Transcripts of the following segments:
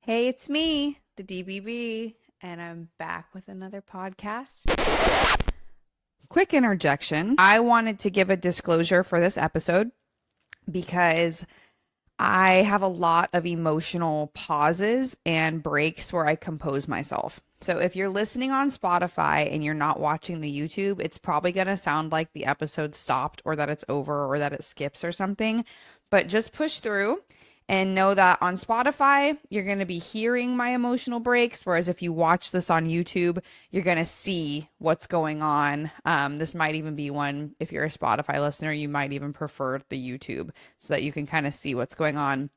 Hey, it's me, the DBB, and I'm back with another podcast. Quick interjection. I wanted to give a disclosure for this episode because I have a lot of emotional pauses and breaks where I compose myself. So if you're listening on Spotify and you're not watching the YouTube, it's probably going to sound like the episode stopped or that it's over or that it skips or something. But just push through and know that on Spotify, you're going to be hearing my emotional breaks. Whereas if you watch this on YouTube, you're going to see what's going on. This might even be one, if you're a Spotify listener, you might even prefer the YouTube so that you can kind of see what's going on.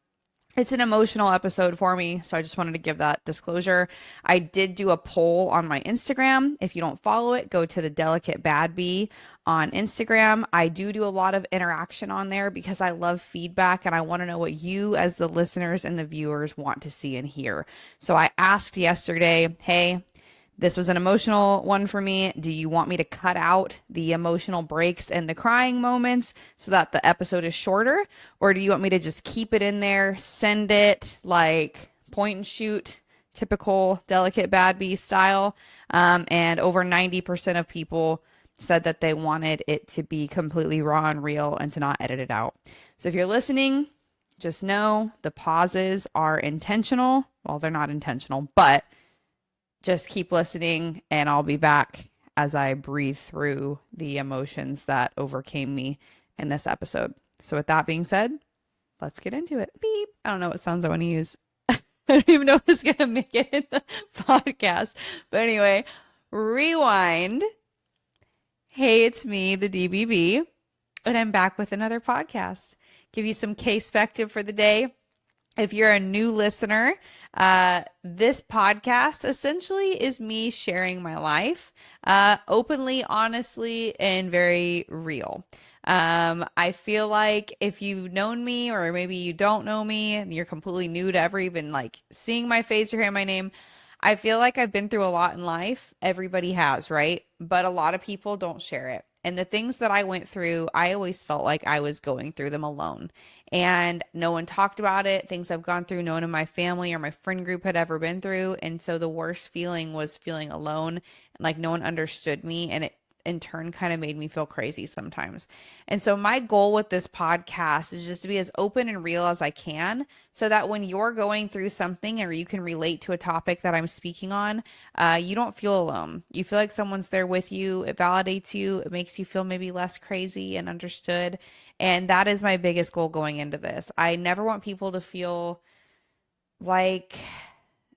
It's an emotional episode for me, so I just wanted to give that disclosure. I did do a poll on my Instagram. If you don't follow it, go to the Delicate Bad Bee on Instagram. I do a lot of interaction on there because I love feedback and I want to know what you as the listeners and the viewers want to see and hear. So I asked yesterday, hey, this was an emotional one for me. Do you want me to cut out the emotional breaks and the crying moments so that the episode is shorter? Or do you want me to just keep it in there, send it like point and shoot, typical Delicate Bad Bee style? And over 90% of people said that they wanted it to be completely raw and real and to not edit it out. So if you're listening, just know the pauses are intentional. Well, they're not intentional, but just keep listening and I'll be back as I breathe through the emotions that overcame me in this episode. So with that being said, let's get into it. Beep. I don't know what sounds I want to use. I don't even know if it's going to make it in the podcast. But anyway, rewind. Hey, it's me, the DBB, and I'm back with another podcast. Give you some case perspective for the day. If you're a new listener, this podcast essentially is me sharing my life openly, honestly, and very real. I feel like if you've known me or maybe you don't know me and you're completely new to ever even like seeing my face or hearing my name, I feel like I've been through a lot in life. Everybody has, right? But a lot of people don't share it. And the things that I went through, I always felt like I was going through them alone. And no one talked about it. Things I've gone through, no one in my family or my friend group had ever been through. And so the worst feeling was feeling alone and like no one understood me. And it in turn kind of made me feel crazy sometimes. And so my goal with this podcast is just to be as open and real as I can so that when you're going through something or you can relate to a topic that I'm speaking on, you don't feel alone. You feel like someone's there with you. It validates you. It makes you feel maybe less crazy and understood. And that is my biggest goal going into this. I never want people to feel like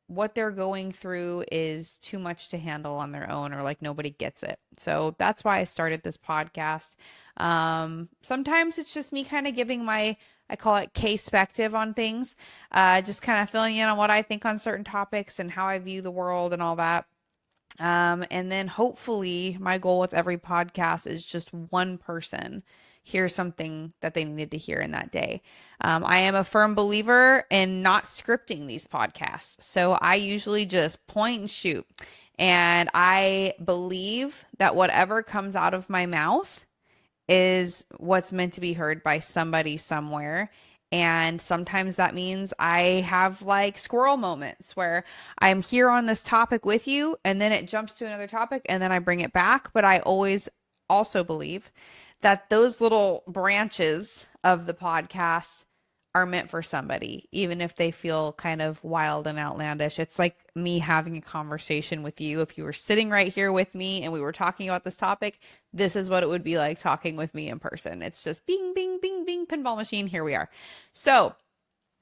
what they're going through is too much to handle on their own or like nobody gets it. So that's why I started this podcast. Sometimes it's just me kind of giving my, I call it case perspective on things, just kind of filling in on what I think on certain topics and how I view the world and all that. And then hopefully my goal with every podcast is just one person hear something that they needed to hear in that day. I am a firm believer in not scripting these podcasts. So I usually just point and shoot. And I believe that whatever comes out of my mouth is what's meant to be heard by somebody somewhere. And sometimes that means I have like squirrel moments where I'm here on this topic with you and then it jumps to another topic and then I bring it back. But I always also believe that those little branches of the podcast are meant for somebody, even if they feel kind of wild and outlandish. It's like me having a conversation with you. If you were sitting right here with me and we were talking about this topic, this is what it would be like talking with me in person. It's just bing, bing, bing, bing, pinball machine. Here we are. So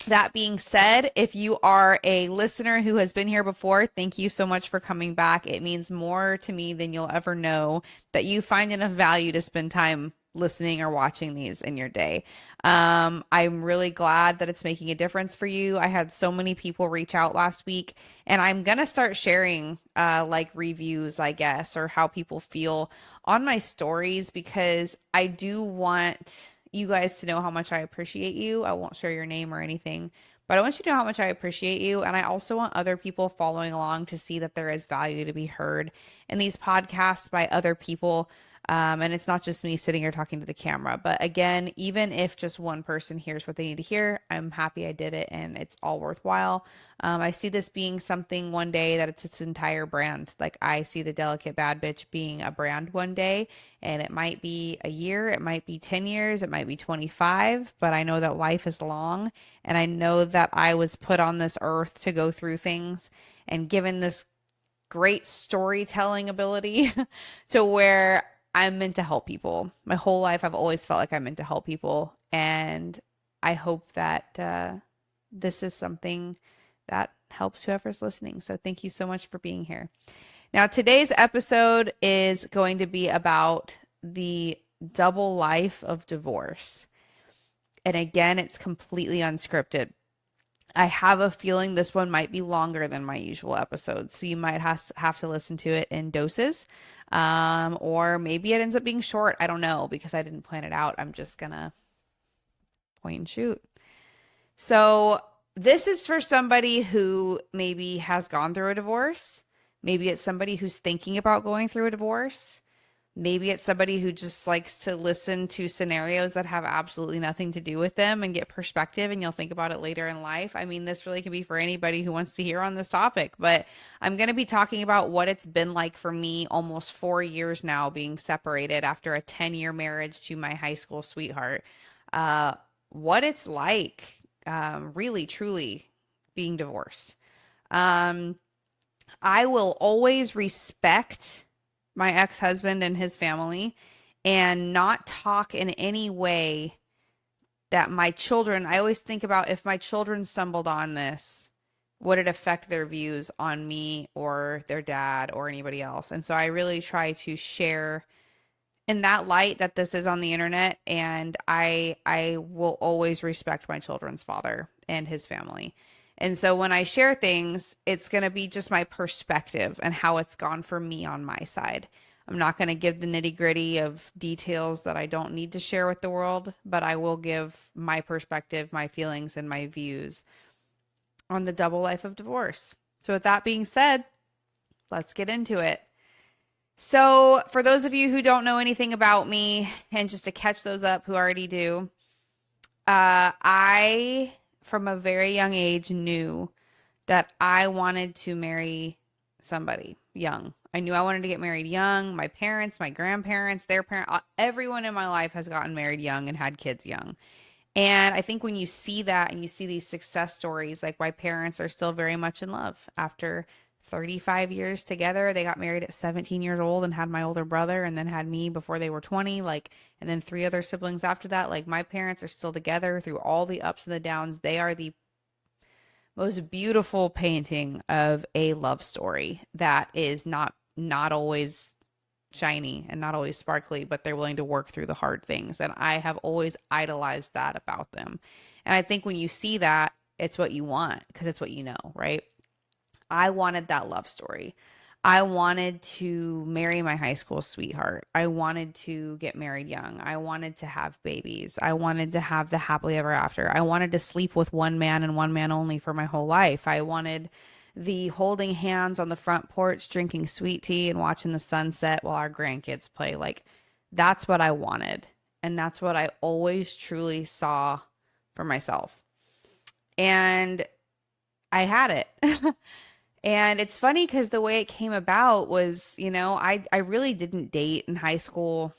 that being said, if you are a listener who has been here before, thank you so much for coming back. It means more to me than you'll ever know that you find enough value to spend time listening or watching these in your day. I'm really glad that it's making a difference for you. I had so many people reach out last week, and I'm gonna start sharing like reviews, I guess, or how people feel on my stories because I do want you guys to know how much I appreciate you. I won't share your name or anything, but I want you to know how much I appreciate you. And I also want other people following along to see that there is value to be heard in these podcasts by other people And it's not just me sitting here talking to the camera. But again, even if just one person hears what they need to hear, I'm happy I did it and it's all worthwhile. I see this being something one day that it's its entire brand. Like I see the Delicate Bad Bitch being a brand one day, and it might be a year, it might be 10 years, it might be 25, but I know that life is long, and I know that I was put on this earth to go through things and given this great storytelling ability to where I'm meant to help people. My whole life, I've always felt like I'm meant to help people. And I hope that this is something that helps whoever's listening. So thank you so much for being here. Now, today's episode is going to be about the double life of divorce. And again, it's completely unscripted. I have a feeling this one might be longer than my usual episodes, so you might have to listen to it in doses, or maybe it ends up being short. I don't know because I didn't plan it out. I'm just gonna point and shoot. So this is for somebody who maybe has gone through a divorce. Maybe it's somebody who's thinking about going through a divorce. Maybe it's somebody who just likes to listen to scenarios that have absolutely nothing to do with them and get perspective, and you'll think about it later in life. I mean, this really can be for anybody who wants to hear on this topic, but I'm going to be talking about what it's been like for me almost 4 years now being separated after a 10-year marriage to my high school sweetheart. What it's like, really, truly being divorced. I will always respect my ex-husband and his family and not talk in any way that my children, I always think about if my children stumbled on this, would it affect their views on me or their dad or anybody else? And so I really try to share in that light that this is on the internet, and I will always respect my children's father and his family. And so when I share things, it's going to be just my perspective and how it's gone for me on my side. I'm not going to give the nitty gritty of details that I don't need to share with the world, but I will give my perspective, my feelings, and my views on the double life of divorce. So with that being said, let's get into it. So for those of you who don't know anything about me, and just to catch those up who already do, I from a very young age knew that I wanted to marry somebody young. I knew I wanted to get married young. My parents, my grandparents, their parents, everyone in my life has gotten married young and had kids young. And I think when you see that and you see these success stories, like my parents are still very much in love after 35 years together. They got married at 17 years old and had my older brother, and then had me before they were 20, like, and then 3 other siblings after that. Like my parents are still together through all the ups and the downs. They are the most beautiful painting of a love story that is not always shiny and not always sparkly, but they're willing to work through the hard things. And I have always idolized that about them. And I think when you see that, it's what you want because it's what you know, right? I wanted that love story. I wanted to marry my high school sweetheart. I wanted to get married young. I wanted to have babies. I wanted to have the happily ever after. I wanted to sleep with one man and one man only for my whole life. I wanted the holding hands on the front porch, drinking sweet tea and watching the sunset while our grandkids play. Like that's what I wanted. And that's what I always truly saw for myself. And I had it. And it's funny because the way it came about was, I really didn't date in high school.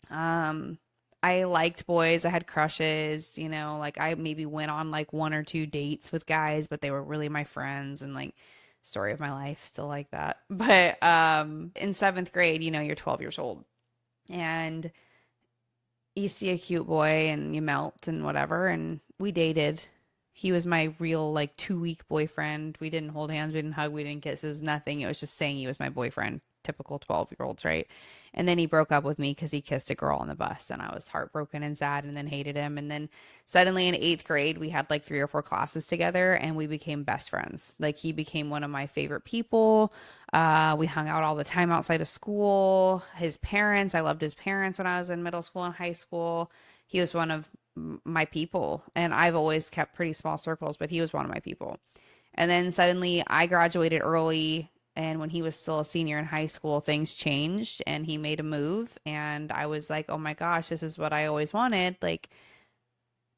I liked boys. I had crushes, like I maybe went on like 1 or 2 dates with guys, but they were really my friends, and like story of my life, still like that. But in 7th grade, you're 12 years old and you see a cute boy and you melt and whatever. And we dated. He was my real like 2-week boyfriend. We didn't hold hands, we didn't hug, we didn't kiss. It was nothing. It was just saying he was my boyfriend. Typical 12-year-olds, right? And then he broke up with me because he kissed a girl on the bus, and I was heartbroken and sad and then hated him. And then suddenly in 8th grade, we had like 3 or 4 classes together and we became best friends. Like he became one of my favorite people. We hung out all the time outside of school. His parents, I loved his parents when I was in middle school and high school. He was one of my people, and I've always kept pretty small circles, but he was one of my people. And then suddenly I graduated early And when he was still a senior in high school, things changed and he made a move. And I was like, oh my gosh, this is what I always wanted. Like,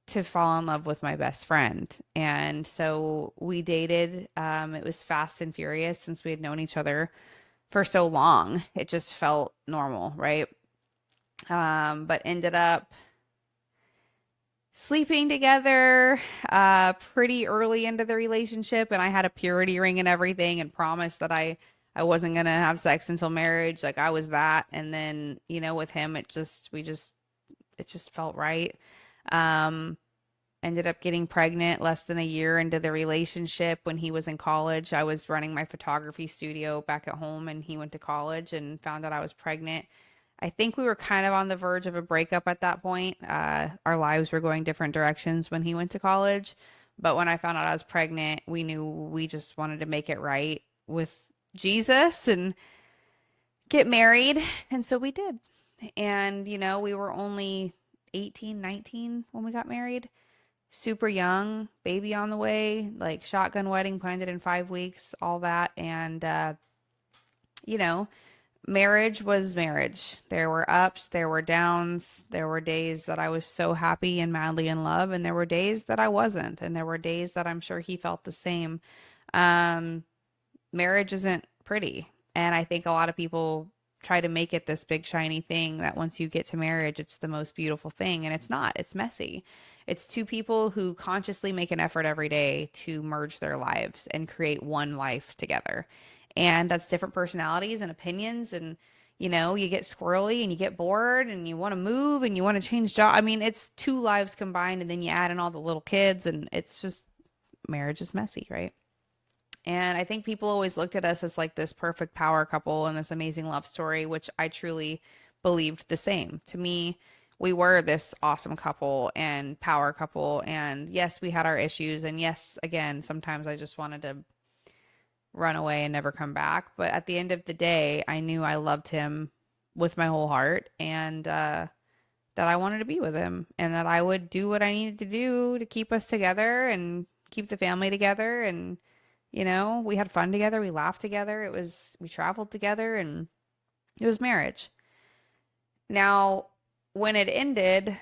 to fall in love with my best friend. And so we dated. It was fast and furious since we had known each other for so long. It just felt normal, right? But ended up sleeping together pretty early into the relationship, and I had a purity ring and everything and promised that I wasn't gonna have sex until marriage. Like I was that. And then, with him it just felt right. Um Ended up getting pregnant less than a year into the relationship when he was in college. I was running my photography studio back at home and he went to college and found out I was pregnant. I think we were kind of on the verge of a breakup at that point. Our lives were going different directions when he went to college. But when I found out I was pregnant, we knew we just wanted to make it right with Jesus and get married. And so we did. And, we were only 18, 19 when we got married. Super young, baby on the way, like shotgun wedding, planned it in 5 weeks, all that. And, you know, marriage was marriage. There were ups, there were downs, there were days that I was so happy and madly in love, and there were days that I wasn't, and there were days that I'm sure he felt the same. Um, Marriage isn't pretty, and I think a lot of people try to make it this big shiny thing that once you get to marriage, it's the most beautiful thing, and it's not. It's messy. It's two people who consciously make an effort every day to merge their lives and create one life together. And that's different personalities and opinions. And, you get squirrely and you get bored and you want to move and you want to change job. I mean, it's two lives combined, and then you add in all the little kids, and it's just marriage is messy, right? And I think people always looked at us as like this perfect power couple and this amazing love story, which I truly believed the same. To me, we were this awesome couple and power couple. And yes, we had our issues. And yes, again, sometimes I just wanted to run away and never come back. But at the end of the day, I knew I loved him with my whole heart, and that I wanted to be with him, and that I would do what I needed to do to keep us together and keep the family together. And we had fun together. We laughed together. We traveled together, and it was marriage. Now, when it ended,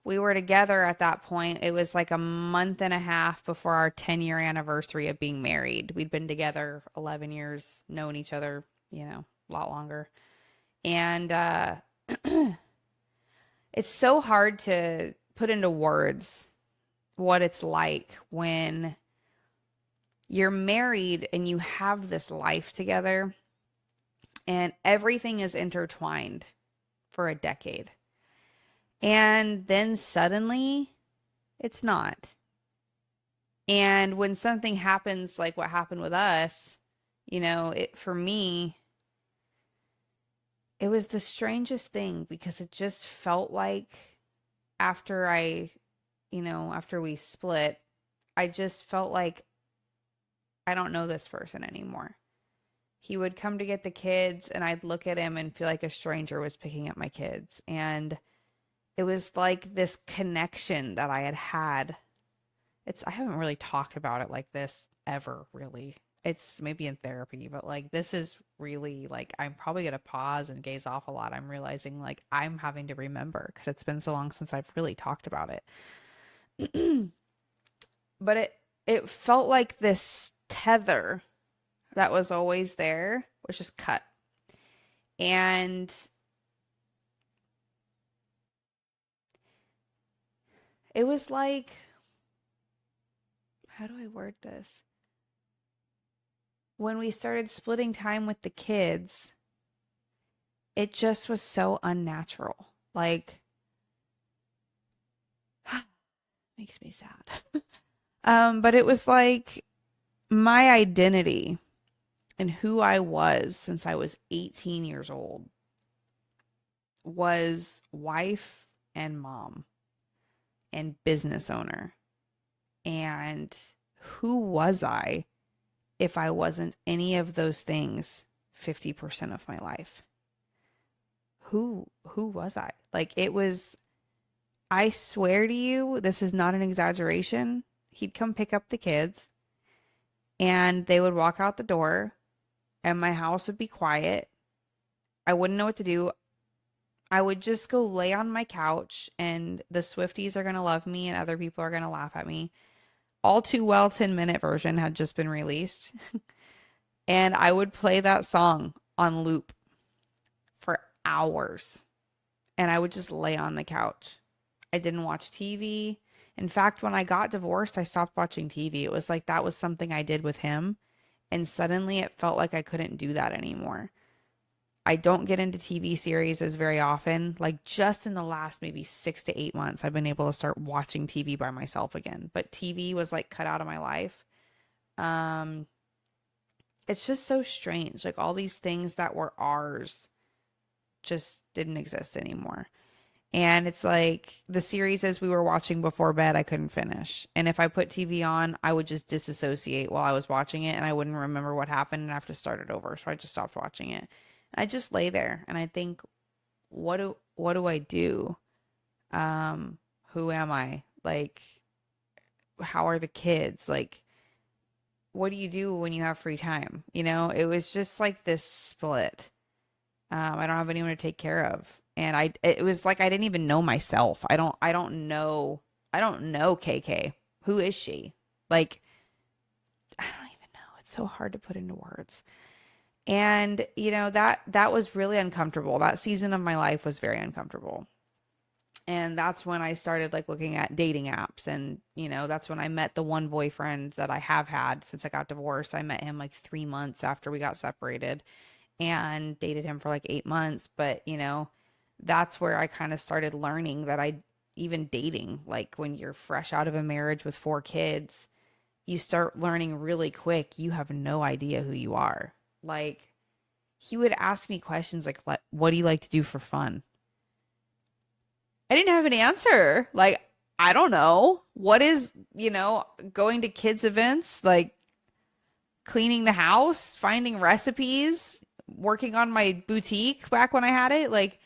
we were together at that point. It was like a month and a half before our 10-year anniversary of being married. We'd been together 11 years, known each other, a lot longer. And it's so hard to put into words what it's like when you're married and you have this life together and everything is intertwined for a decade. And then suddenly it's not. And when something happens like what happened with us, for me, it was the strangest thing, because it just felt like after after we split, I just felt like I don't know this person anymore. He would come to get the kids and I'd look at him and feel like a stranger was picking up my kids. And it was like this connection that I had had. I haven't really talked about it like this ever, really. It's maybe in therapy, but like this is really like, I'm probably going to pause and gaze off a lot. I'm realizing like I'm having to remember because it's been so long since I've really talked about it. But it felt like this tether that was always there was just cut. And it was like, how do I word this? When we started splitting time with the kids, it just was so unnatural. Like, makes me sad. But it was like my identity and who I was since I was 18 years old was wife and mom and business owner. And who was I if I wasn't any of those things 50% of my life? Who was I? Like, it was, I swear to you, this is not an exaggeration. He'd come pick up the kids and they would walk out the door and my house would be quiet. I wouldn't know what to do. I would just go lay on my couch, and the Swifties are going to love me and other people are going to laugh at me. All Too Well 10-minute version had just been released. And I would play that song on loop for hours. And I would just lay on the couch. I didn't watch TV. In fact, when I got divorced, I stopped watching TV. It was like that was something I did with him. And suddenly it felt like I couldn't do that anymore. I don't get into TV series as very often. Like just in the last maybe 6 to 8 months, I've been able to start watching TV by myself again. But TV was like cut out of my life. It's just so strange. Like all these things that were ours just didn't exist anymore. And it's like the series as we were watching before bed, I couldn't finish. And if I put TV on, I would just disassociate while I was watching it and I wouldn't remember what happened and have to start it over. So I just stopped watching it. I just lay there and I think, what do I do? Who am I? Like, how are the kids? Like, what do you do when you have free time? You know, it was just like this split. I don't have anyone to take care of. And it was like, I didn't even know myself. I don't know KK. Who is she? Like, I don't even know. It's so hard to put into words. And, you know, that was really uncomfortable. That season of my life was very uncomfortable. And that's when I started like looking at dating apps. And, you know, that's when I met the one boyfriend that I have had since I got divorced. I met him like 3 months after we got separated and dated him for like 8 months. But, you know, that's where I kind of started learning that even dating, like when you're fresh out of a marriage with 4 kids, you start learning really quick. You have no idea who you are. Like, he would ask me questions like, what do you like to do for fun? I didn't have an answer. Like, I don't know. What is, you know, going to kids' events, like cleaning the house, finding recipes, working on my boutique back when I had it? Like,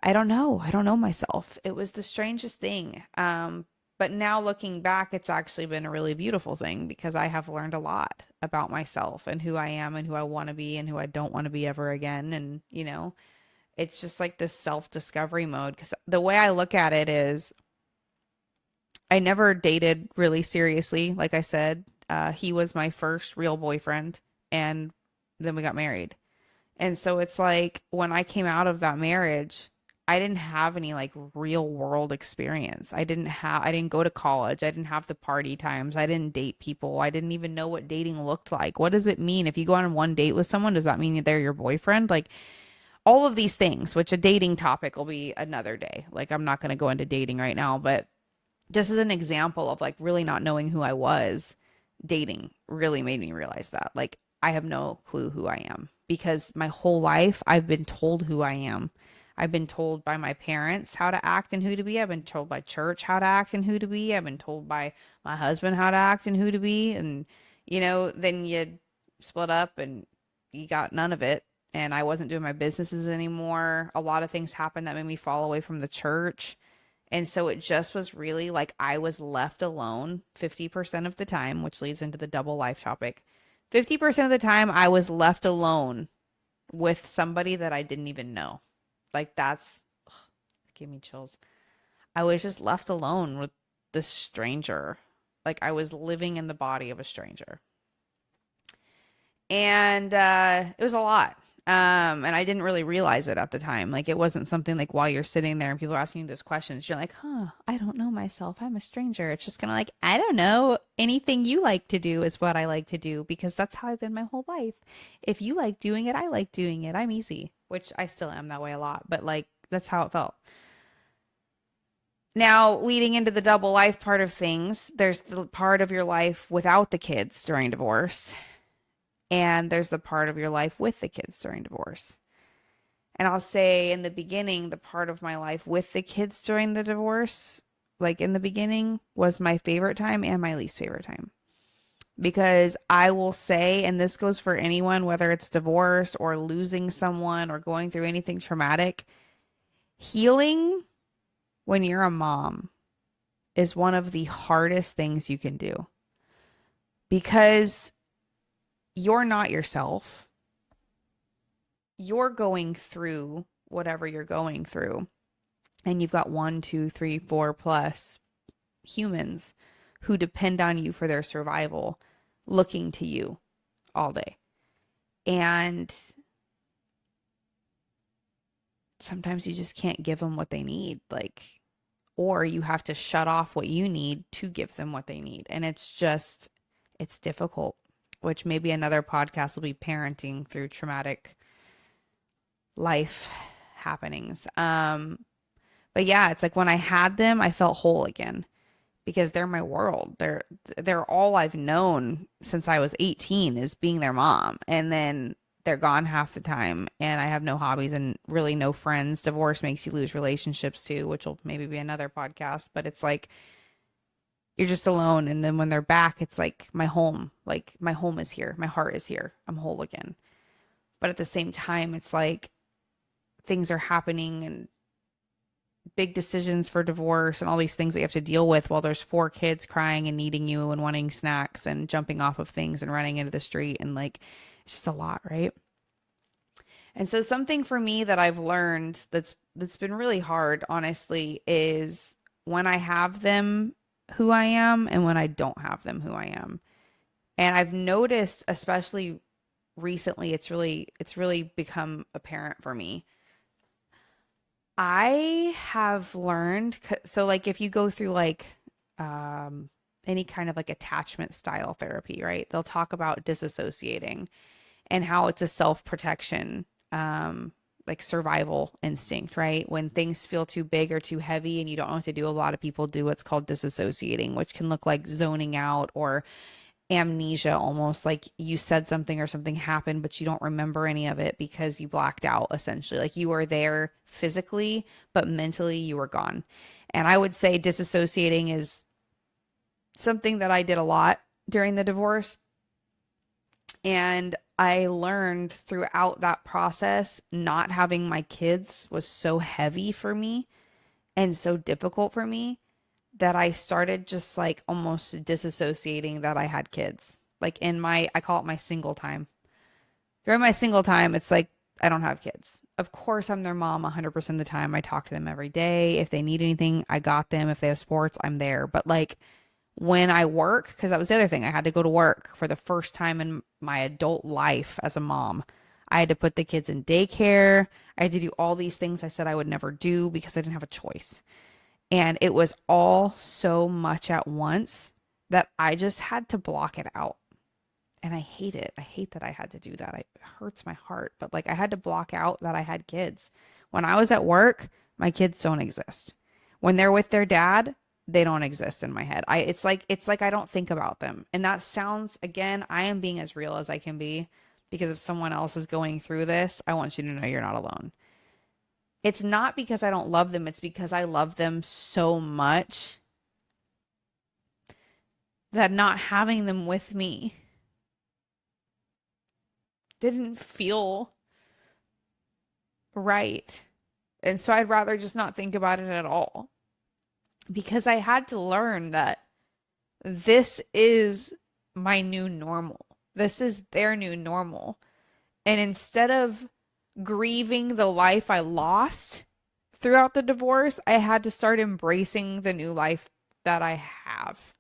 I don't know. I don't know myself. It was the strangest thing. But now looking back, it's actually been a really beautiful thing because I have learned a lot about myself and who I am and who I want to be and who I don't want to be ever again. And, you know, it's just like this self-discovery mode. Because the way I look at it is I never dated really seriously. Like I said, he was my first real boyfriend and then we got married. And so it's like when I came out of that marriage, I didn't have any like real world experience. I didn't go to college. I didn't have the party times. I didn't date people. I didn't even know what dating looked like. What does it mean? If you go on one date with someone, does that mean that they're your boyfriend? Like all of these things, which a dating topic will be another day. Like I'm not going to go into dating right now, but just as an example of like really not knowing who I was, dating really made me realize that. Like I have no clue who I am because my whole life I've been told who I am. I've been told by my parents how to act and who to be. I've been told by church how to act and who to be. I've been told by my husband how to act and who to be. And, you know, then you split up and you got none of it. And I wasn't doing my businesses anymore. A lot of things happened that made me fall away from the church. And so it just was really like I was left alone 50% of the time, which leads into the double life topic. 50% of the time I was left alone with somebody that I didn't even know. Like that's, ugh, give me chills. I was just left alone with this stranger. Like I was living in the body of a stranger. And it was a lot. And I didn't really realize it at the time. Like it wasn't something like while you're sitting there and people are asking you those questions, you're like, huh, I don't know myself. I'm a stranger. It's just kind of like, I don't know. Anything you like to do is what I like to do because that's how I've been my whole life. If you like doing it, I like doing it. I'm easy, which I still am that way a lot, but like that's how it felt. Now, leading into the double life part of things, there's the part of your life without the kids during divorce. And there's the part of your life with the kids during divorce. And I'll say in the beginning, the part of my life with the kids during the divorce, like in the beginning, was my favorite time and my least favorite time. Because I will say, and this goes for anyone, whether it's divorce or losing someone or going through anything traumatic, healing when you're a mom is one of the hardest things you can do. Because you're not yourself. you're going through whatever you're going through, and you've got one, two, three, four plus humans who depend on you for their survival, looking to you all day. And sometimes you just can't give them what they need. Like, or you have to shut off what you need to give them what they need. And it's difficult, which maybe another podcast will be parenting through traumatic life happenings. But yeah, it's like when I had them, I felt whole again because they're my world. They're all I've known since I was 18 is being their mom. And then they're gone half the time and I have no hobbies and really no friends. Divorce makes you lose relationships too, which will maybe be another podcast, but it's like you're just alone. And then when they're back, it's like my home is here. My heart is here. I'm whole again. But at the same time, it's like things are happening and big decisions for divorce and all these things that you have to deal with while there's four kids crying and needing you and wanting snacks and jumping off of things and running into the street. And like, it's just a lot, right? And so something for me that I've learned that's been really hard, honestly, is when I have them, who I am, and when I don't have them, who I am. And I've noticed, especially recently, it's really become apparent for me. I have learned, so like if you go through like any kind of like attachment style therapy, right? They'll talk about disassociating and how it's a self-protection, like survival instinct, right? When things feel too big or too heavy and you don't know what to do, a lot of people do what's called disassociating, which can look like zoning out or amnesia, almost like you said something or something happened, but you don't remember any of it because you blacked out, essentially. Like you were there physically, but mentally you were gone. And I would say disassociating is something that I did a lot during the divorce. And I learned throughout that process, not having my kids was so heavy for me and so difficult for me that I started just like almost disassociating that I had kids. Like I call it my single time. During my single time, it's like I don't have kids. Of course, I'm their mom 100% of the time. I talk to them every day. If they need anything, I got them. If they have sports, I'm there. But like when I work, because that was the other thing, I had to go to work for the first time in my adult life as a mom. I had to put the kids in daycare. I had to do all these things I said I would never do because I didn't have a choice. And it was all so much at once that I just had to block it out. And I hate it. I hate that I had to do that. It hurts my heart. But like I had to block out that I had kids. When I was at work, my kids don't exist. When they're with their dad, they don't exist in my head. It's like I don't think about them. And that sounds, again, I am being as real as I can be because if someone else is going through this, I want you to know you're not alone. It's not because I don't love them. It's because I love them so much that not having them with me didn't feel right. And so I'd rather just not think about it at all because I had to learn that this is my new normal. This is their new normal. And instead of grieving the life I lost throughout the divorce, I had to start embracing the new life that I have.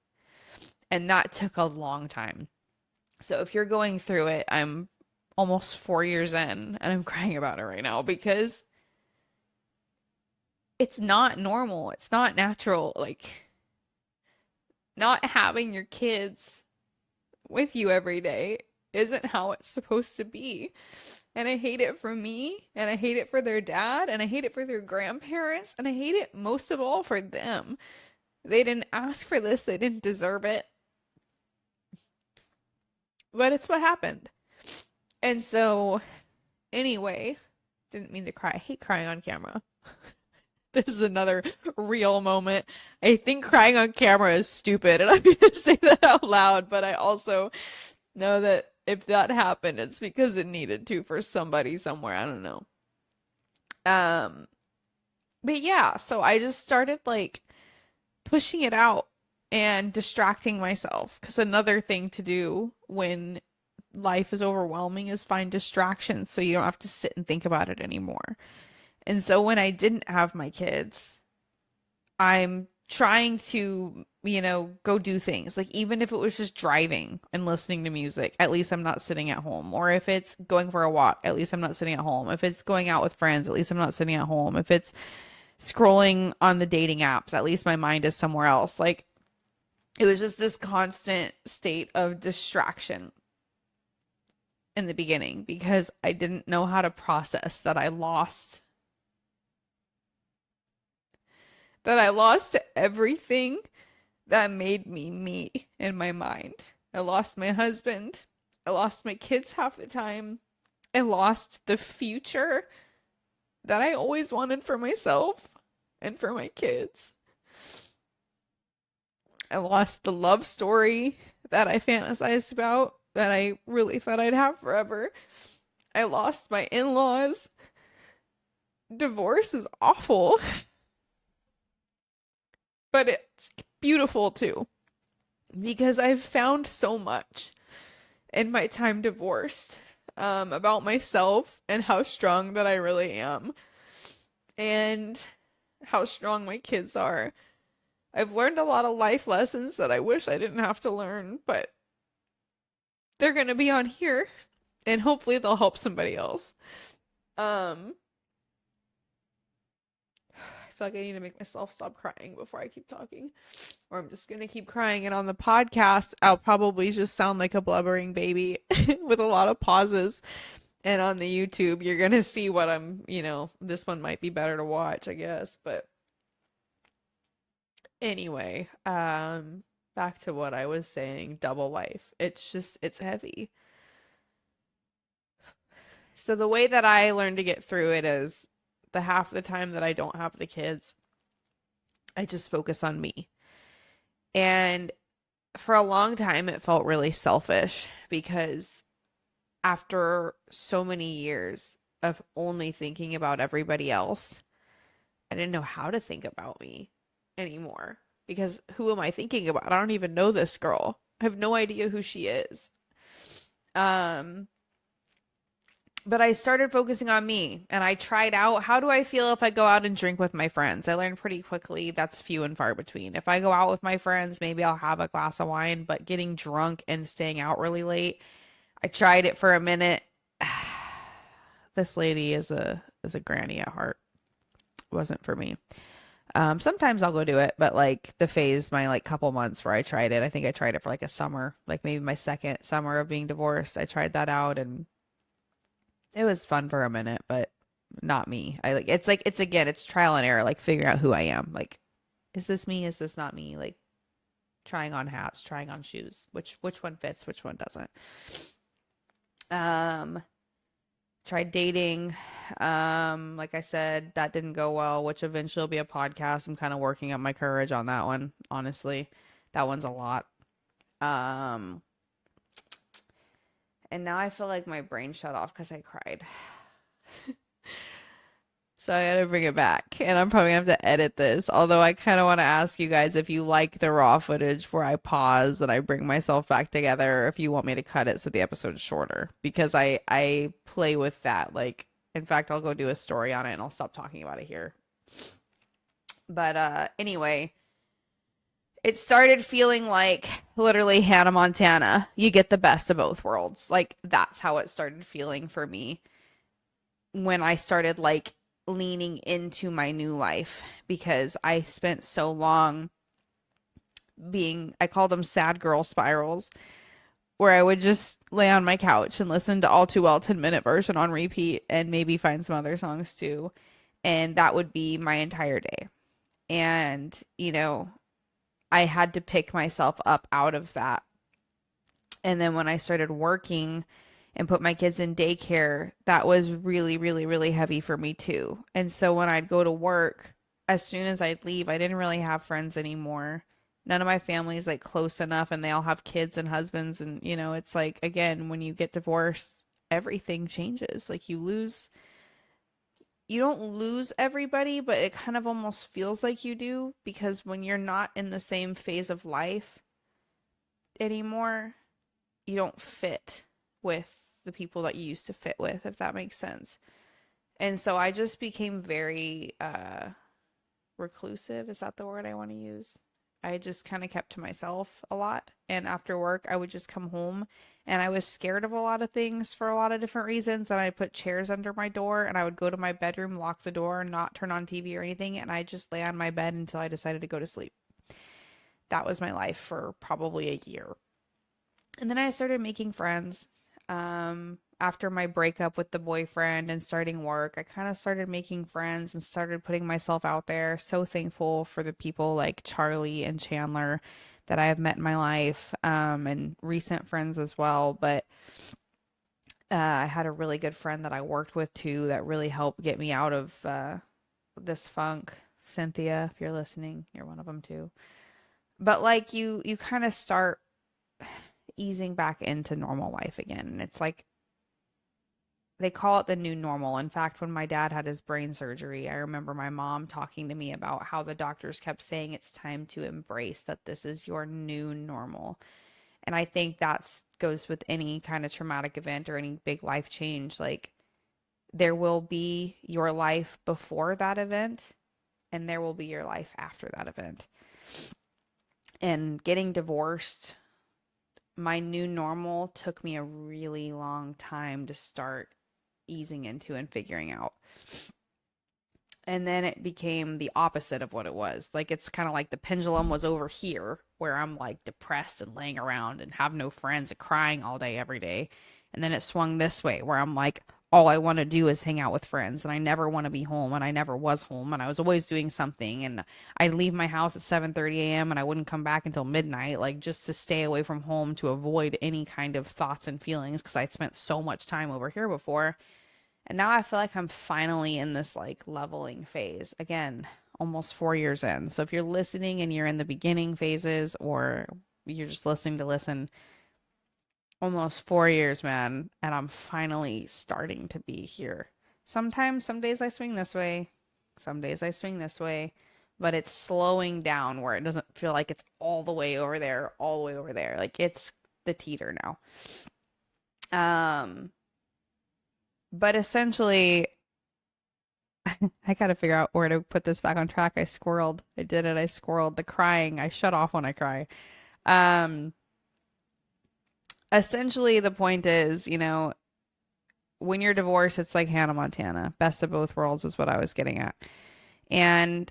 And that took a long time. So if you're going through it, I'm almost 4 years in and I'm crying about it right now because it's not normal. It's not natural. Like not having your kids with you every day isn't how it's supposed to be. And I hate it for me, and I hate it for their dad, and I hate it for their grandparents, and I hate it most of all for them. They didn't ask for this, they didn't deserve it. But it's what happened. And so, anyway, didn't mean to cry. I hate crying on camera. This is another real moment. I think crying on camera is stupid, and I'm going to say that out loud, but I also know that if that happened, it's because it needed to for somebody somewhere. I don't know. But yeah, so I just started like pushing it out and distracting myself. Because another thing to do when life is overwhelming is find distractions so you don't have to sit and think about it anymore. And so when I didn't have my kids, I'm trying to, go do things. Like even if it was just driving and listening to music, at least I'm not sitting at home. Or if it's going for a walk, at least I'm not sitting at home. If it's going out with friends, at least I'm not sitting at home. If it's scrolling on the dating apps, at least my mind is somewhere else. Like it was just this constant state of distraction in the beginning because I didn't know how to process that I lost everything that made me me in my mind. I lost my husband. I lost my kids half the time. I lost the future that I always wanted for myself and for my kids. I lost the love story that I fantasized about that I really thought I'd have forever. I lost my in-laws. Divorce is awful, but it's beautiful too because I've found so much in my time divorced about myself and how strong that I really am and how strong my kids are. I've learned a lot of life lessons that I wish I didn't have to learn, but they're going to be on here and hopefully they'll help somebody else. I feel like I need to make myself stop crying before I keep talking, or I'm just gonna keep crying. And on the podcast, I'll probably just sound like a blubbering baby with a lot of pauses. And on the YouTube, you're gonna see what this one might be better to watch, I guess. But anyway, back to what I was saying, double life. It's heavy. So the way that I learned to get through it is the half the time that I don't have the kids, I just focus on me. And for a long time, it felt really selfish because after so many years of only thinking about everybody else, I didn't know how to think about me anymore because who am I thinking about? I don't even know this girl. I have no idea who she is. But I started focusing on me and I tried out how do I feel if I go out and drink with my friends? I learned pretty quickly that's few and far between. If I go out with my friends, maybe I'll have a glass of wine, but getting drunk and staying out really late, I tried it for a minute. This lady is a granny at heart. It wasn't for me. Sometimes I'll go do it, but like the phase, my like couple months where I tried it, I think I tried it for like a summer, like maybe my second summer of being divorced. I tried that out and it was fun for a minute, but not me. It's trial and error, like figuring out who I am. Like, is this me? Is this not me? Like trying on hats, trying on shoes. Which one fits, which one doesn't. Tried dating. Like I said, that didn't go well, which eventually will be a podcast. I'm kind of working up my courage on that one, honestly. That one's a lot. And now I feel like my brain shut off because I cried. So I gotta bring it back. And I'm probably gonna have to edit this. Although I kind of want to ask you guys if you like the raw footage where I pause and I bring myself back together, or if you want me to cut it so the episode's shorter. Because I play with that. Like, in fact, I'll go do a story on it and I'll stop talking about it here. But anyway, it started feeling like literally Hannah Montana. You get the best of both worlds. Like that's how it started feeling for me when I started like leaning into my new life because I spent so long I call them sad girl spirals, where I would just lay on my couch and listen to All Too Well 10-minute version on repeat and maybe find some other songs too. And that would be my entire day. And, I had to pick myself up out of that. And then when I started working and put my kids in daycare, that was really, really, really heavy for me too. And so when I'd go to work, as soon as I'd leave, I didn't really have friends anymore. None of my family is like close enough and they all have kids and husbands. And, it's like, again, when you get divorced, everything changes. Like you don't lose everybody, but it kind of almost feels like you do because when you're not in the same phase of life anymore, you don't fit with the people that you used to fit with, if that makes sense. And so I just became very reclusive. Is that the word I want to use? I just kind of kept to myself a lot. And after work, I would just come home and I was scared of a lot of things for a lot of different reasons. And I put chairs under my door and I would go to my bedroom, lock the door, not turn on TV or anything. And I just lay on my bed until I decided to go to sleep. That was my life for probably a year. And then I started making friends. After my breakup with the boyfriend and starting work, I kind of started making friends and started putting myself out there. So thankful for the people like Charlie and Chandler that I have met in my life, and recent friends as well. But I had a really good friend that I worked with too that really helped get me out of this funk. Cynthia, if you're listening, you're one of them too. But like you kind of start easing back into normal life again. And it's like they call it the new normal. In fact, when my dad had his brain surgery, I remember my mom talking to me about how the doctors kept saying it's time to embrace that this is your new normal. And I think that's goes with any kind of traumatic event or any big life change. Like there will be your life before that event and there will be your life after that event. And getting divorced, my new normal took me a really long time to start easing into and figuring out. And then it became the opposite of what it was. Like it's kind of like the pendulum was over here where I'm like depressed and laying around and have no friends and crying all day every day. And then it swung this way where I'm like all I want to do is hang out with friends and I never want to be home and I never was home and I was always doing something and I'd leave my house at 7:30 a.m. and I wouldn't come back until midnight like just to stay away from home to avoid any kind of thoughts and feelings because I'd spent so much time over here before. And now I feel like I'm finally in this like leveling phase. Again, almost 4 years in. So if you're listening and you're in the beginning phases or you're just listening to listen, almost 4 years, man. And I'm finally starting to be here. Sometimes, some days I swing this way, some days I swing this way, but it's slowing down where it doesn't feel like it's all the way over there, all the way over there. Like it's the teeter now. But essentially, I got to figure out where to put this back on track. I squirreled. I did it. I squirreled. The crying. I shut off when I cry. Um, Essentially, the point is, when you're divorced, it's like Hannah Montana. Best of both worlds is what I was getting at. And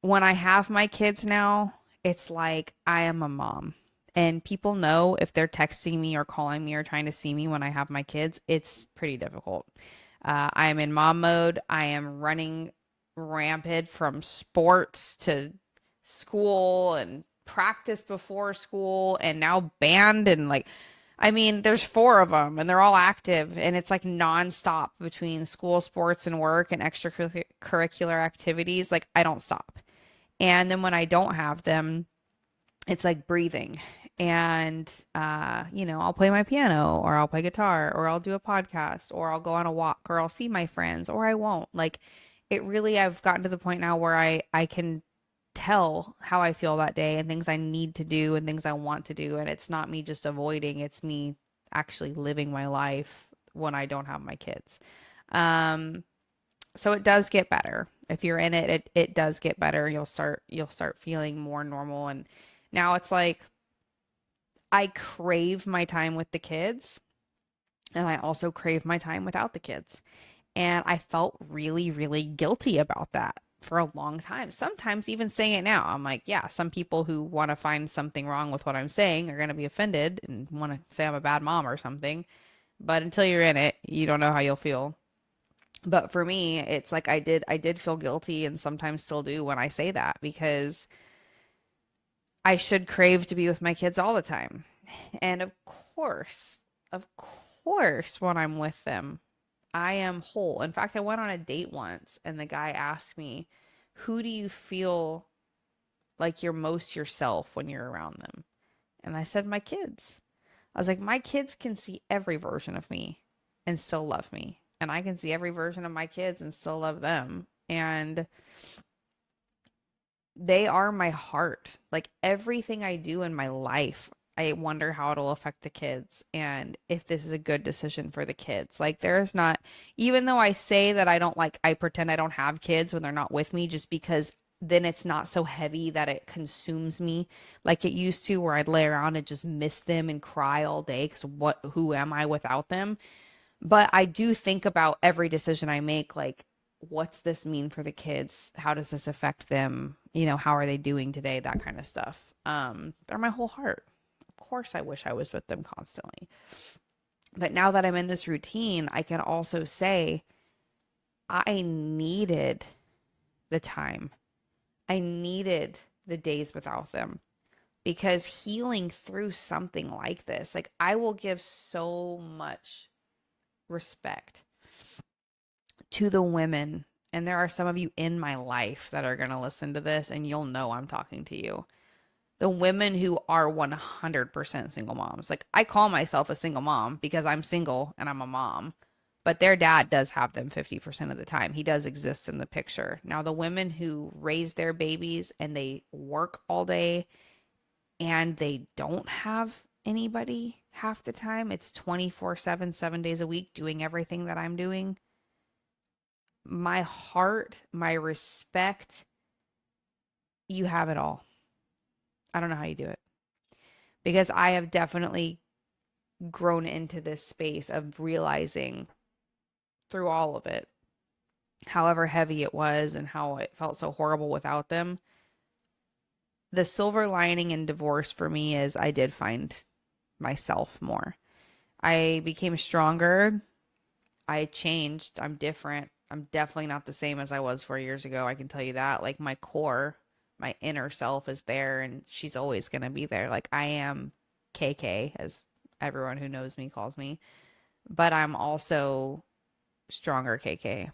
when I have my kids now, it's like I am a mom. And people know if they're texting me or calling me or trying to see me when I have my kids, it's pretty difficult. I am in mom mode. I am running rampant from sports to school and practice before school and now band and like, I mean, there's four of them and they're all active and it's like nonstop between school, sports, and work and extracurricular activities. Like I don't stop. And then when I don't have them, it's like breathing. And, I'll play my piano or I'll play guitar or I'll do a podcast or I'll go on a walk or I'll see my friends or I won't. Like it really, I've gotten to the point now where I can tell how I feel that day and things I need to do and things I want to do. And it's not me just avoiding, it's me actually living my life when I don't have my kids. So it does get better. If you're in it, it does get better. You'll start feeling more normal. And now it's like I crave my time with the kids and I also crave my time without the kids. And I felt really, really guilty about that for a long time. Sometimes even saying it now, I'm like, yeah, some people who want to find something wrong with what I'm saying are going to be offended and want to say I'm a bad mom or something. But until you're in it, you don't know how you'll feel. But for me, it's like I did feel guilty and sometimes still do when I say that because I should crave to be with my kids all the time. And of course, when I'm with them, I am whole. In fact, I went on a date once and the guy asked me, who do you feel like you're most yourself when you're around them? And I said, my kids. I was like, my kids can see every version of me and still love me. And I can see every version of my kids and still love them. And they are my heart. Like everything I do in my life I wonder how it'll affect the kids and if this is a good decision for the kids. Like, there's not, even though I say that I don't like, I pretend I don't have kids when they're not with me just because then it's not so heavy that it consumes me like it used to, where I'd lay around and just miss them and cry all day because who am I without them? But I do think about every decision I make, like, what's this mean for the kids? How does this affect them? You know, how are they doing today? That kind of stuff. They're my whole heart. Of course, I wish I was with them constantly. But now that I'm in this routine, I can also say I needed the time. I needed the days without them because healing through something like this, like, I will give so much respect to the women. And there are some of you in my life that are going to listen to this, and you'll know I'm talking to you. The women who are 100% single moms. Like, I call myself a single mom because I'm single and I'm a mom, but their dad does have them 50% of the time. He does exist in the picture. Now, the women who raise their babies and they work all day and they don't have anybody half the time, it's 24/7, 7 days a week doing everything that I'm doing. My heart, my respect, you have it all. I don't know how you do it because I have definitely grown into this space of realizing through all of it, however heavy it was and how it felt so horrible without them. The silver lining in divorce for me is I did find myself more. I became stronger. I changed. I'm different. I'm definitely not the same as I was 4 years ago. I can tell you that. Like, my core, my inner self is there and she's always going to be there. Like, I am KK, as everyone who knows me calls me, but I'm also stronger KK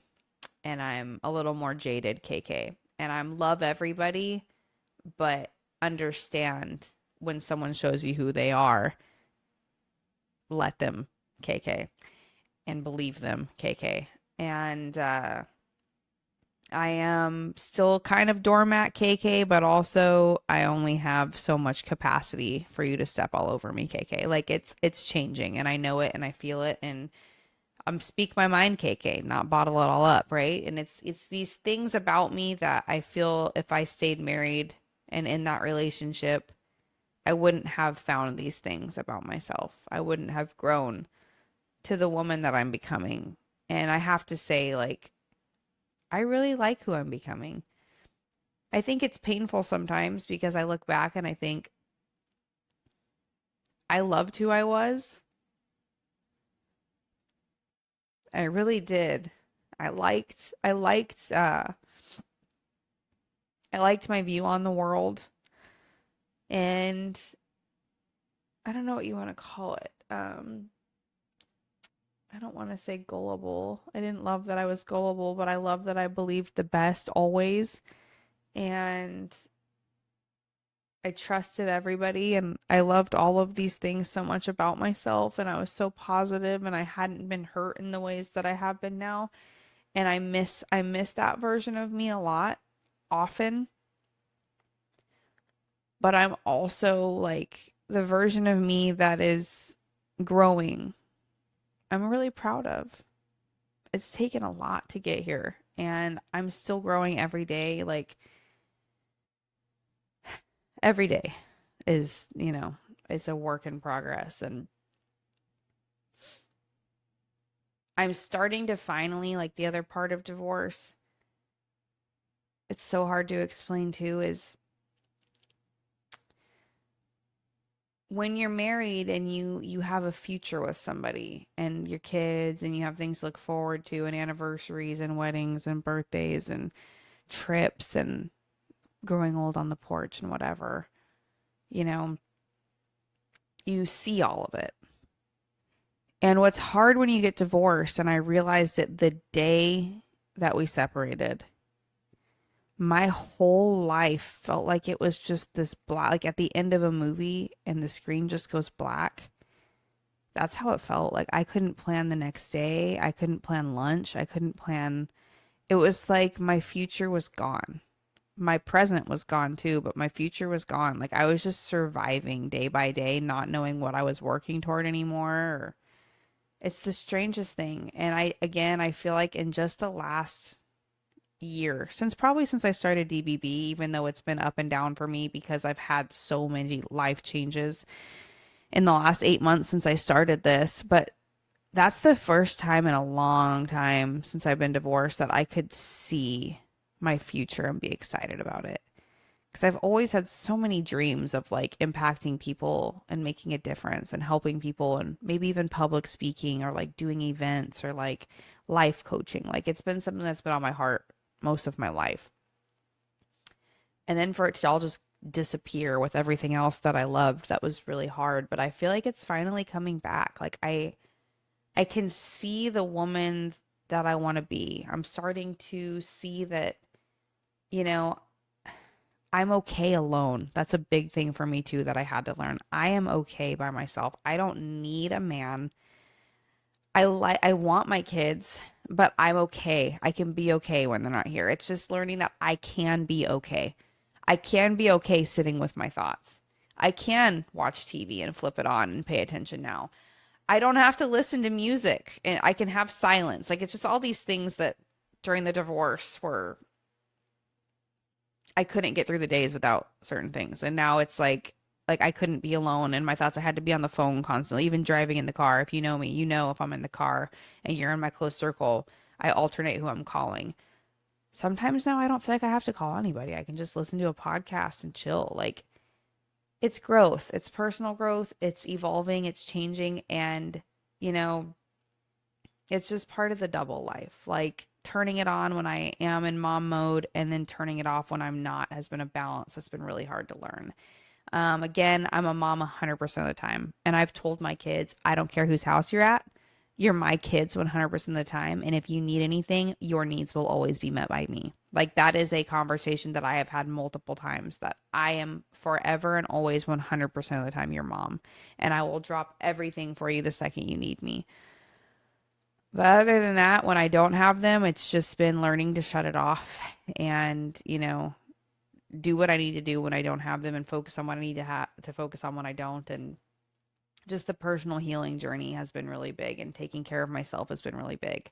and I'm a little more jaded KK. And I'm love everybody, but understand when someone shows you who they are, let them KK and believe them KK. And I am still kind of doormat KK, but also I only have so much capacity for you to step all over me KK. Like, it's changing and I know it and I feel it, and I'm speak my mind KK, not bottle it all up, right? And it's these things about me that I feel if I stayed married and in that relationship, I wouldn't have found these things about myself. I wouldn't have grown to the woman that I'm becoming. And I have to say, like, I really like who I'm becoming. I think it's painful sometimes because I look back and I think I loved who I was. I really did. I liked my view on the world, and I don't know what you want to call it. I don't want to say gullible. I didn't love that I was gullible, but I love that I believed the best always. And I trusted everybody and I loved all of these things so much about myself, and I was so positive and I hadn't been hurt in the ways that I have been now. And I miss that version of me a lot often, but I'm also like the version of me that is growing. I'm really proud of. It's taken a lot to get here and I'm still growing every day. Like, every day is, it's a work in progress. And I'm starting to finally, like, the other part of divorce, it's so hard to explain too, is when you're married and you have a future with somebody and your kids and you have things to look forward to and anniversaries and weddings and birthdays and trips and growing old on the porch and whatever, you know, you see all of it. And what's hard when you get divorced, and I realized it the day that we separated, my whole life felt like it was just this black, like at the end of a movie and the screen just goes black. That's how it felt. Like, I couldn't plan the next day. I couldn't plan lunch. I couldn't plan. It was like my future was gone. my present was gone too, but my future was gone. Like I was just surviving day by day, not knowing what I was working toward anymore. It's the strangest thing. And I feel like in just the last year, since I started DBB, even though it's been up and down for me because I've had so many life changes in the last 8 months since I started this, but that's the first time in a long time since I've been divorced that I could see my future and be excited about it. Because I've always had so many dreams of like impacting people and making a difference and helping people and maybe even public speaking or like doing events or like life coaching. Like it's been something that's been on my heart most of my life. And then for it to all just disappear with everything else that I loved, that was really hard. But I feel like it's finally coming back. Like I can see the woman that I want to be. I'm starting to see that, you know, I'm okay alone. That's a big thing for me too that I had to learn. I am okay by myself. I don't need a man. I want my kids, but I'm okay. I can be okay when they're not here. It's just learning that I can be okay. I can be okay sitting with my thoughts. I can watch TV and flip it on and pay attention now. I don't have to listen to music and I can have silence. Like it's just all these things that during the divorce were I couldn't get through the days without certain things. And now it's like I couldn't be alone in my thoughts. I had to be on the phone constantly, even driving in the car. If you know me, you know if I'm in the car and you're in my close circle, I alternate who I'm calling. Sometimes now I don't feel like I have to call anybody. I can just listen to a podcast and chill. Like it's growth. It's personal growth. It's evolving, it's changing and you know, it's just part of the double life. Like turning it on when I am in mom mode and then turning it off when I'm not has been a balance that's been really hard to learn. Again, I'm a mom 100% of the time. And I've told my kids, I don't care whose house you're at. You're my kids 100% of the time. And if you need anything, your needs will always be met by me. Like that is a conversation that I have had multiple times that I am forever and always 100% of the time your mom. And I will drop everything for you the second you need me. But other than that, when I don't have them, it's just been learning to shut it off and, do what I need to do when I don't have them and focus on what I need to focus on when I don't. And just the personal healing journey has been really big and taking care of myself has been really big.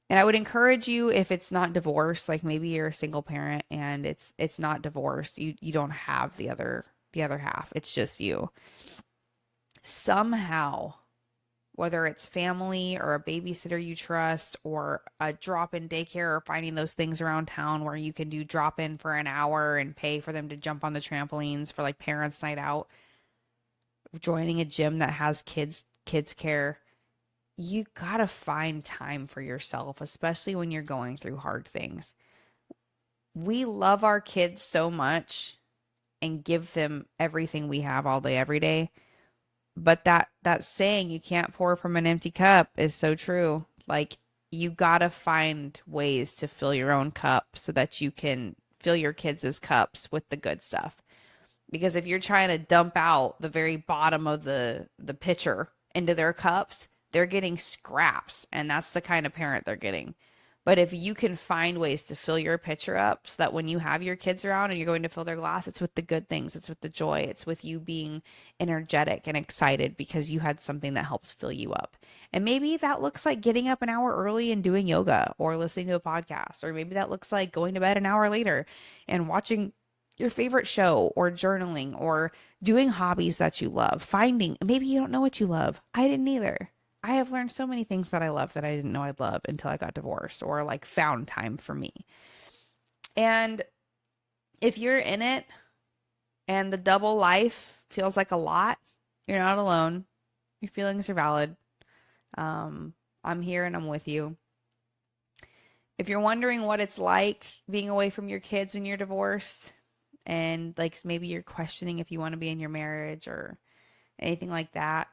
And I would encourage you, if it's not divorce, like maybe you're a single parent and it's not divorce, you don't have the other half. It's just you. Somehow, whether it's family or a babysitter you trust or a drop-in daycare or finding those things around town where you can do drop-in for an hour and pay for them to jump on the trampolines for like parents' night out, joining a gym that has kids care. You gotta find time for yourself, especially when you're going through hard things. We love our kids so much and give them everything we have all day, every day. But that saying, you can't pour from an empty cup, is so true. Like you gotta find ways to fill your own cup so that you can fill your kids' cups with the good stuff. Because if you're trying to dump out the very bottom of the pitcher into their cups, they're getting scraps, and that's the kind of parent they're getting. But if you can find ways to fill your pitcher up so that when you have your kids around and you're going to fill their glass, it's with the good things. It's with the joy. It's with you being energetic and excited because you had something that helped fill you up. And maybe that looks like getting up an hour early and doing yoga or listening to a podcast. Or maybe that looks like going to bed an hour later and watching your favorite show or journaling or doing hobbies that you love. Finding, maybe you don't know what you love. I didn't either. I have learned so many things that I love that I didn't know I'd love until I got divorced or like found time for me. And if you're in it and the double life feels like a lot, you're not alone. Your feelings are valid. I'm here and I'm with you. If you're wondering what it's like being away from your kids when you're divorced and like maybe you're questioning if you want to be in your marriage or anything like that,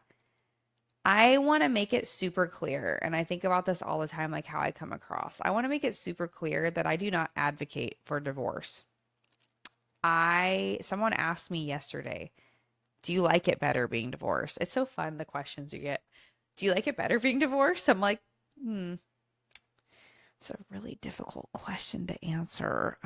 I want to make it super clear, and I think about this all the time, like how I come across. I want to make it super clear that I do not advocate for divorce. Someone asked me yesterday, do you like it better being divorced? It's so fun, the questions you get. Do you like it better being divorced? I'm like, it's It's a really difficult question to answer.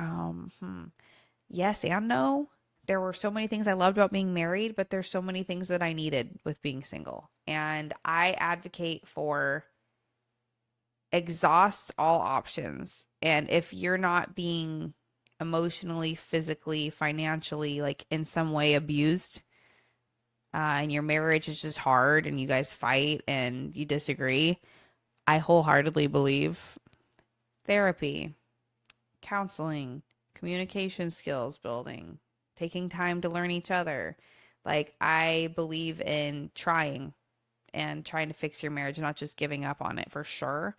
Yes and no. There were so many things I loved about being married, but there's so many things that I needed with being single. And I advocate for exhaust all options. And if you're not being emotionally, physically, financially, like in some way abused, and your marriage is just hard and you guys fight and you disagree, I wholeheartedly believe therapy, counseling, communication skills building, taking time to learn each other. Like, I believe in trying and trying to fix your marriage, not just giving up on it for sure.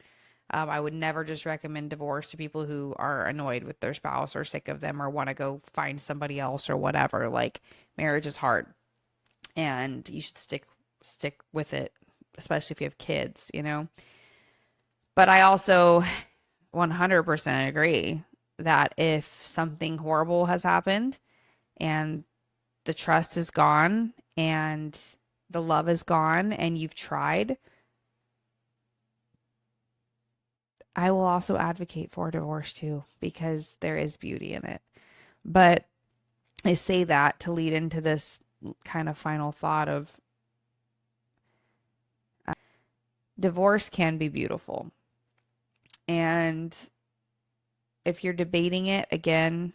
I would never just recommend divorce to people who are annoyed with their spouse or sick of them or want to go find somebody else or whatever. Like, marriage is hard and you should stick with it, especially if you have kids, you know? But I also 100% agree that if something horrible has happened and the trust is gone and the love is gone and you've tried, I will also advocate for divorce too, because there is beauty in it. But I say that to lead into this kind of final thought of divorce can be beautiful. And if you're debating it, again,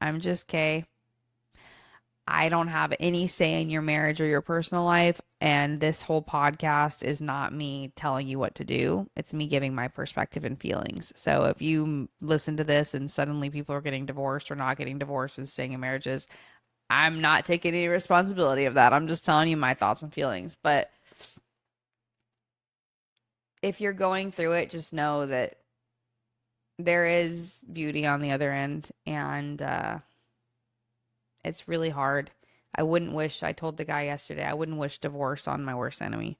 I'm just Kay. I don't have any say in your marriage or your personal life. And this whole podcast is not me telling you what to do. It's me giving my perspective and feelings. So if you listen to this and suddenly people are getting divorced or not getting divorced and staying in marriages, I'm not taking any responsibility of that. I'm just telling you my thoughts and feelings. But if you're going through it, just know that there is beauty on the other end. And it's really hard. I told the guy yesterday, I wouldn't wish divorce on my worst enemy.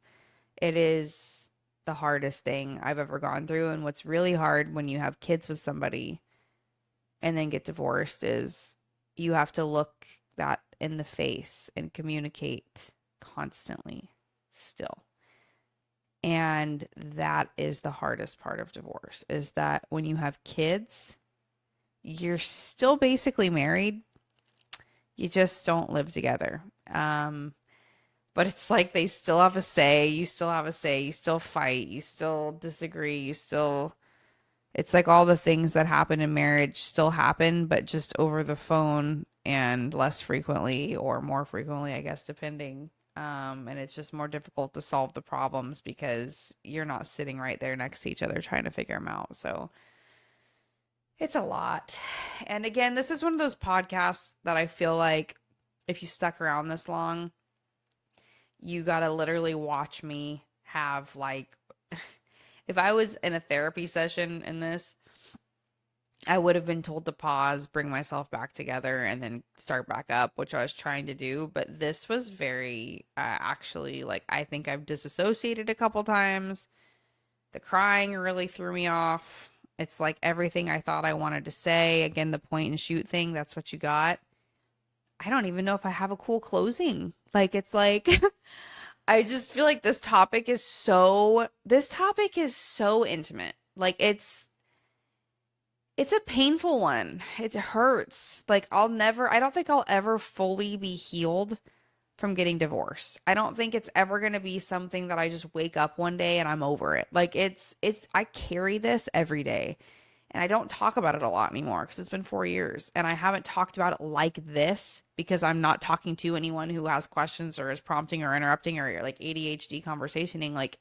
It is the hardest thing I've ever gone through. And what's really hard when you have kids with somebody and then get divorced is you have to look that in the face and communicate constantly still. And that is the hardest part of divorce, is that when you have kids, you're still basically married. You just don't live together. But it's like they still have a say. You still have a say. You still fight. You still disagree. It's like all the things that happen in marriage still happen, but just over the phone and less frequently or more frequently, I guess, depending. And it's just more difficult to solve the problems because you're not sitting right there next to each other trying to figure them out. So it's a lot. And again, this is one of those podcasts that I feel like if you stuck around this long, you got to literally watch me have like, if I was in a therapy session in this, I would have been told to pause, bring myself back together, and then start back up, which I was trying to do. But this was very, actually, like, I think I've disassociated a couple times. The crying really threw me off. It's like everything I thought I wanted to say. Again, the point and shoot thing, that's what you got. I don't even know if I have a cool closing. Like, it's like, I just feel like this topic is so intimate. Like, it's a painful one. It hurts. Like, I don't think I'll ever fully be healed from getting divorced. I don't think it's ever going to be something that I just wake up one day and I'm over it. Like, I carry this every day and I don't talk about it a lot anymore because it's been 4 years and I haven't talked about it like this because I'm not talking to anyone who has questions or is prompting or interrupting or like ADHD conversationing. Like,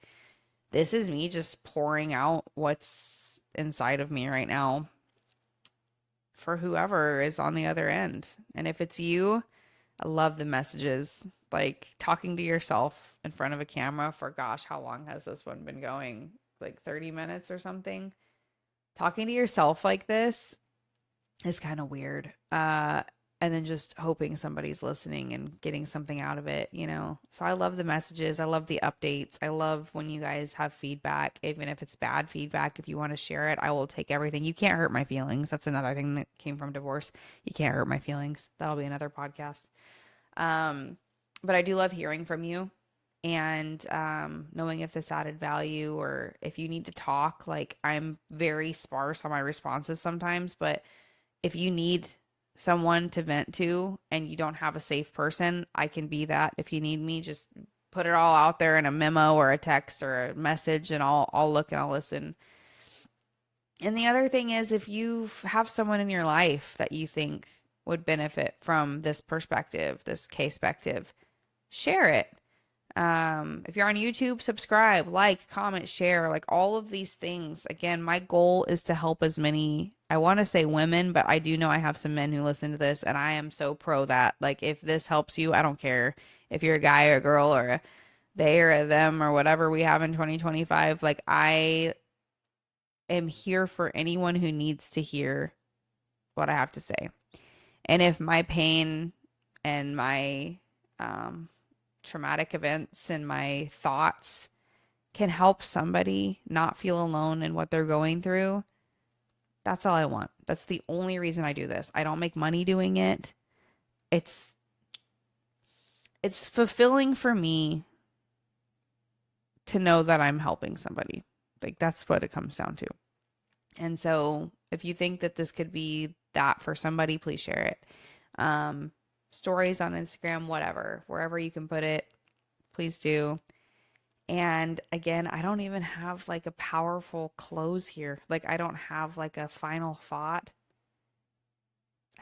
this is me just pouring out what's inside of me right now for whoever is on the other end. And if it's you, I love the messages, like talking to yourself in front of a camera for, gosh, how long has this one been going? Like 30 minutes or something. Talking to yourself like this is kind of weird. And then just hoping somebody's listening and getting something out of it, you know? So I love the messages. I love the updates. I love when you guys have feedback, even if it's bad feedback. If you want to share it, I will take everything. You can't hurt my feelings. That's another thing that came from divorce. You can't hurt my feelings. That'll be another podcast. But I do love hearing from you. and knowing if this added value or if you need to talk. Like, I'm very sparse on my responses sometimes, but if you need someone to vent to and you don't have a safe person, I can be that. If you need me, just put it all out there in a memo or a text or a message, and I'll look and I'll listen. And the other thing is, if you have someone in your life that you think would benefit from this perspective, this case perspective, share it. If you're on YouTube, subscribe, like, comment, share, like all of these things. Again, my goal is to help as many, I want to say women, but I do know I have some men who listen to this, and I am so pro that. Like, if this helps you, I don't care if you're a guy or a girl or a they or a them or whatever we have in 2025. Like, I am here for anyone who needs to hear what I have to say. And if my pain and my traumatic events and my thoughts can help somebody not feel alone in what they're going through, that's all I want. That's the only reason I do this. I don't make money doing it. It's fulfilling for me to know that I'm helping somebody. Like, that's what it comes down to. And so if you think that this could be that for somebody, please share it. Stories on Instagram, whatever, wherever you can put it, please do. And again, I don't even have like a powerful close here. Like, I don't have like a final thought.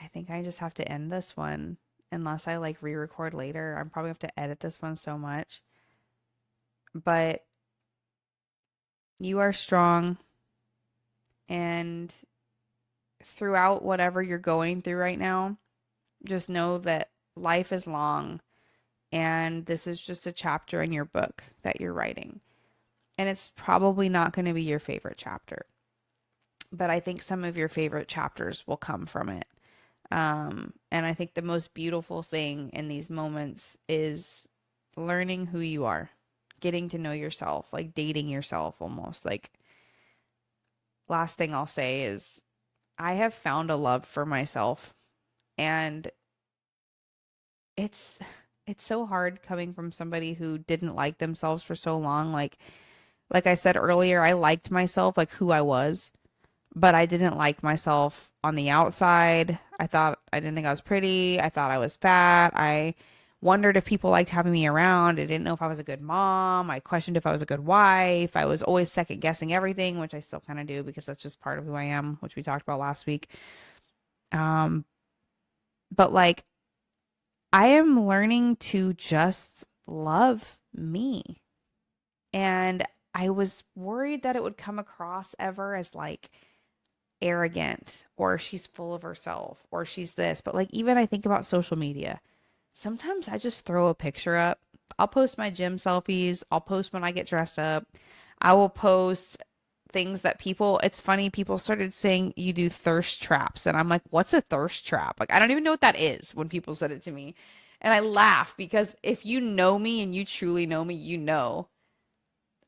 I think I just have to end this one unless I like re-record later. I'm probably have to edit this one so much. But you are strong, and throughout whatever you're going through right now, just know that life is long, and this is just a chapter in your book that you're writing. And it's probably not going to be your favorite chapter, but I think some of your favorite chapters will come from it. And I think the most beautiful thing in these moments is learning who you are, getting to know yourself, like dating yourself almost. Like, last thing I'll say is I have found a love for myself, and it's so hard coming from somebody who didn't like themselves for so long. Like I said earlier, I liked myself, like who I was, but I didn't like myself on the outside. I didn't think I was pretty. I thought I was fat. I wondered if people liked having me around. I didn't know if I was a good mom. I questioned if I was a good wife. I was always second guessing everything, which I still kind of do because that's just part of who I am, which we talked about last week. But like, I am learning to just love me. And I was worried that it would come across ever as like arrogant, or she's full of herself, or she's this. But like, even I think about social media. Sometimes I just throw a picture up. I'll post my gym selfies. I'll post when I get dressed up. I will post things that it's funny, people started saying you do thirst traps. And I'm like, what's a thirst trap? Like, I don't even know what that is when people said it to me. And I laugh because if you know me and you truly know me, you know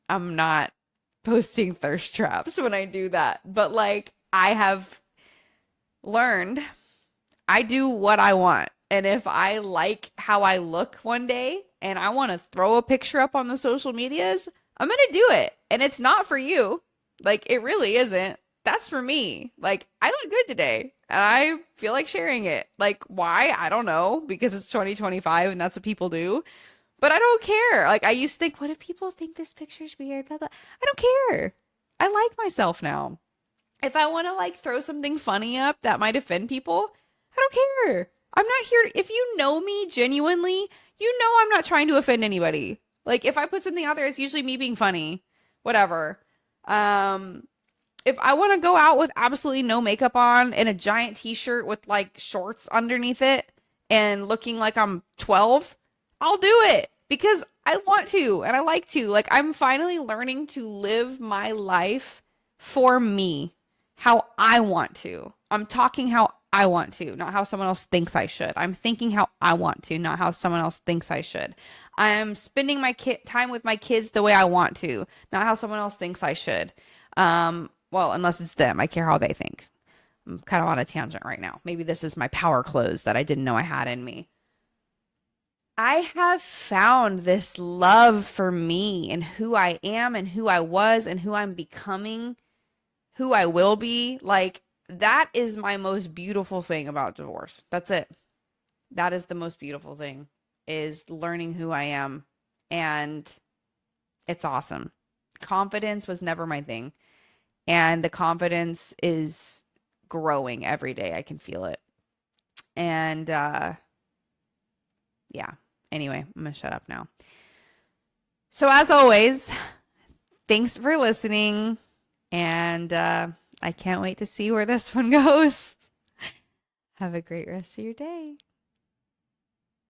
I'm not posting thirst traps when I do that. But like, I have learned I do what I want. And if I like how I look one day and I want to throw a picture up on the social medias, I'm going to do it. And it's not for you. Like, it really isn't. That's for me. Like, I look good today and I feel like sharing it. Like, why? I don't know, because it's 2025 and that's what people do. But I don't care. Like, I used to think, what if people think this picture's weird? Blah, blah. I don't care. I like myself now. If I want to like throw something funny up that might offend people, I don't care. I'm not here. If you know me genuinely, you know I'm not trying to offend anybody. Like, if I put something out there, it's usually me being funny. Whatever. If I want to go out with absolutely no makeup on and a giant t-shirt with like shorts underneath it and looking like I'm 12, I'll do it because I want to and I like to. Like, I'm finally learning to live my life for me, how I want to. I'm talking how I want to, not how someone else thinks I should. I'm thinking how I want to, not how someone else thinks I should. I'm spending my time with my kids the way I want to, not how someone else thinks I should. Well, unless it's them. I care how they think. I'm kind of on a tangent right now. Maybe this is my power close that I didn't know I had in me. I have found this love for me and who I am and who I was and who I'm becoming, who I will be. Like, that is my most beautiful thing about divorce. That's it. That is the most beautiful thing, is learning who I am. And it's awesome. Confidence was never my thing. And the confidence is growing every day. I can feel it. And yeah. Anyway, I'm going to shut up now. So, as always, thanks for listening. And I can't wait to see where this one goes. Have a great rest of your day.